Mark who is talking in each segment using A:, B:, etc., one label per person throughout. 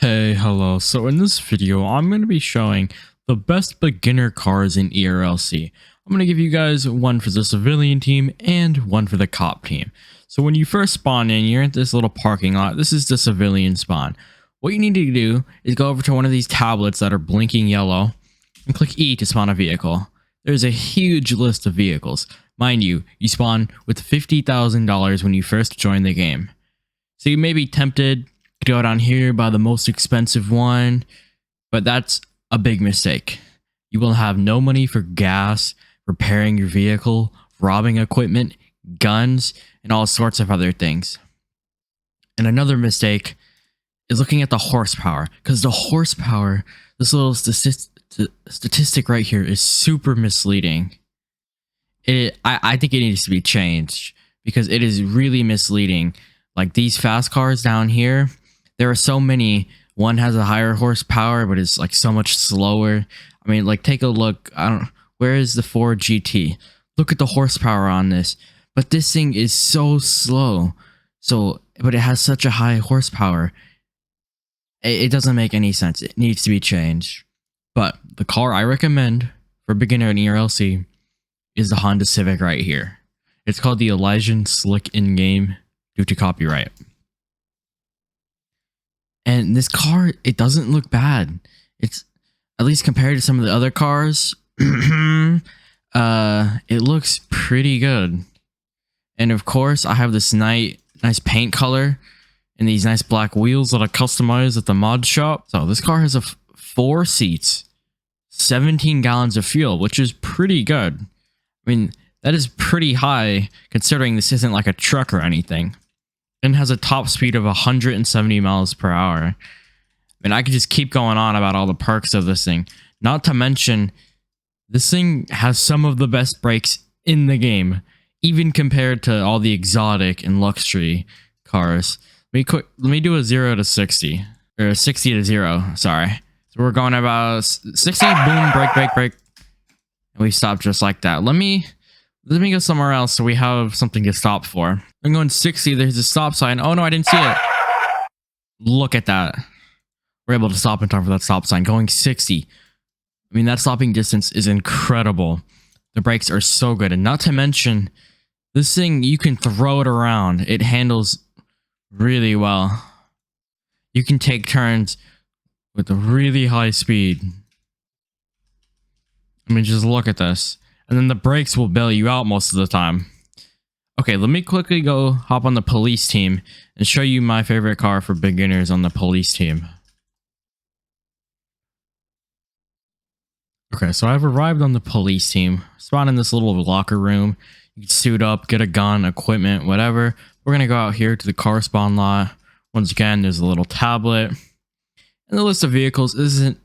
A: Hey, hello. So in this video, I'm going to be showing the best beginner cars in ERLC. I'm going to give you guys one for the civilian team and one for the cop team. So when you first spawn in, you're at this little parking lot. This is the civilian spawn. What you need to do is go over to one of these tablets that are blinking yellow and click E to spawn a vehicle. There's a huge list of vehicles. Mind you, you spawn with $50,000 when you first join the game. So you may be tempted to go down here by the most expensive one, but that's a big mistake. You will have no money for gas, repairing your vehicle, robbing equipment, guns, and all sorts of other things. And another mistake is looking at the horsepower, because the horsepower, this little statistic right here, is super misleading. I think it needs to be changed because it is really misleading. Like these fast cars down here, there are so many. One has a higher horsepower, but it's like so much slower. I mean, like take a look. Where is the Ford GT? Look at the horsepower on this. But this thing is so slow. But it has such a high horsepower. It doesn't make any sense. It needs to be changed. But the car I recommend for beginner in ERLC is the Honda Civic right here. It's called the Elysian Slick in-game due to copyright. And this car, it doesn't look bad. It's, at least compared to some of the other cars, it looks pretty good. And of course, I have this nice paint color and these nice black wheels that I customized at the mod shop. So this car has 4 seats, 17 gallons of fuel, which is pretty good. I mean, that is pretty high considering this isn't like a truck or anything. And has a top speed of 170 miles per hour. And I could just keep going on about all the perks of this thing. Not to mention, this thing has some of the best brakes in the game, even compared to all the exotic and luxury cars. Let me do a 0 to 60, or 60 to 0. Sorry. So we're going about 60. Boom, brake. And we stop just like that. Let me go somewhere else so we have something to stop for. I'm going 60. There's a stop sign. Oh no, I didn't see it. Look at that. We're able to stop in time for that stop sign. Going 60. I mean, that stopping distance is incredible. The brakes are so good. And not to mention, this thing, you can throw it around. It handles really well. You can take turns with a really high speed. I mean, just look at this. And then the brakes will bail you out most of the time. Okay, let me quickly go hop on the police team and show you my favorite car for beginners on the police team. Okay, so I've arrived on the police team. Spawn in this little locker room. You can suit up, get a gun, equipment, whatever. We're going to go out here to the car spawn lot. Once again, there's a little tablet. And the list of vehicles isn't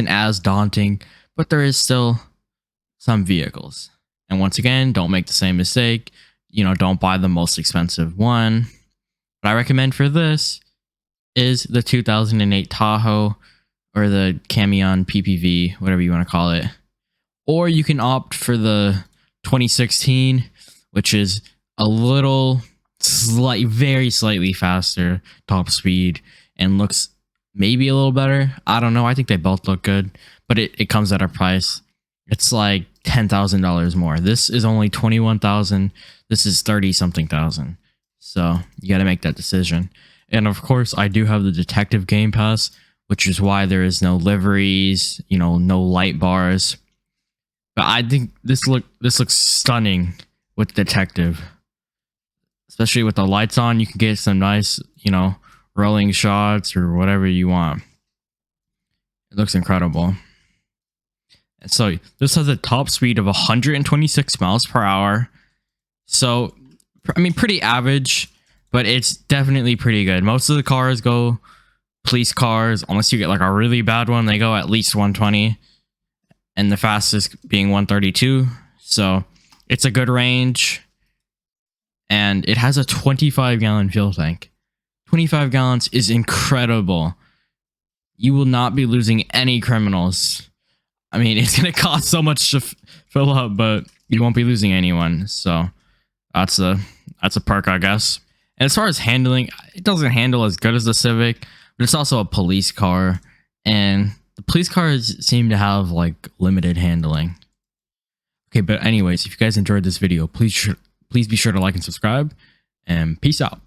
A: as daunting, but there is still some vehicles. And once again, don't make the same mistake. Don't buy the most expensive one. What I recommend for this is the 2008 Tahoe or the Camion PPV, whatever you want to call it. Or you can opt for the 2016, which is a very slightly faster top speed and looks maybe a little better. I don't know. I think they both look good, but it comes at a price. It's like $10,000 more. This is only $21,000. This is 30-something thousand. So you got to make that decision. And of course, I do have the Detective Game Pass, which is why there is no liveries, no light bars. But I think this looks stunning with Detective, especially with the lights on. You can get some nice, rolling shots or whatever you want. It looks incredible. So this has a top speed of 126 miles per hour. So, I mean, pretty average, but it's definitely pretty good. Most of the cars go, police cars, unless you get like a really bad one, they go at least 120. And the fastest being 132. So it's a good range. And it has a 25-gallon fuel tank. 25 gallons is incredible. You will not be losing any criminals. I mean, it's going to cost so much to fill up, but you won't be losing anyone. So that's a perk, I guess. And as far as handling, it doesn't handle as good as the Civic, but it's also a police car, and the police cars seem to have like limited handling. Okay, but anyways, if you guys enjoyed this video, please be sure to like and subscribe, and peace out.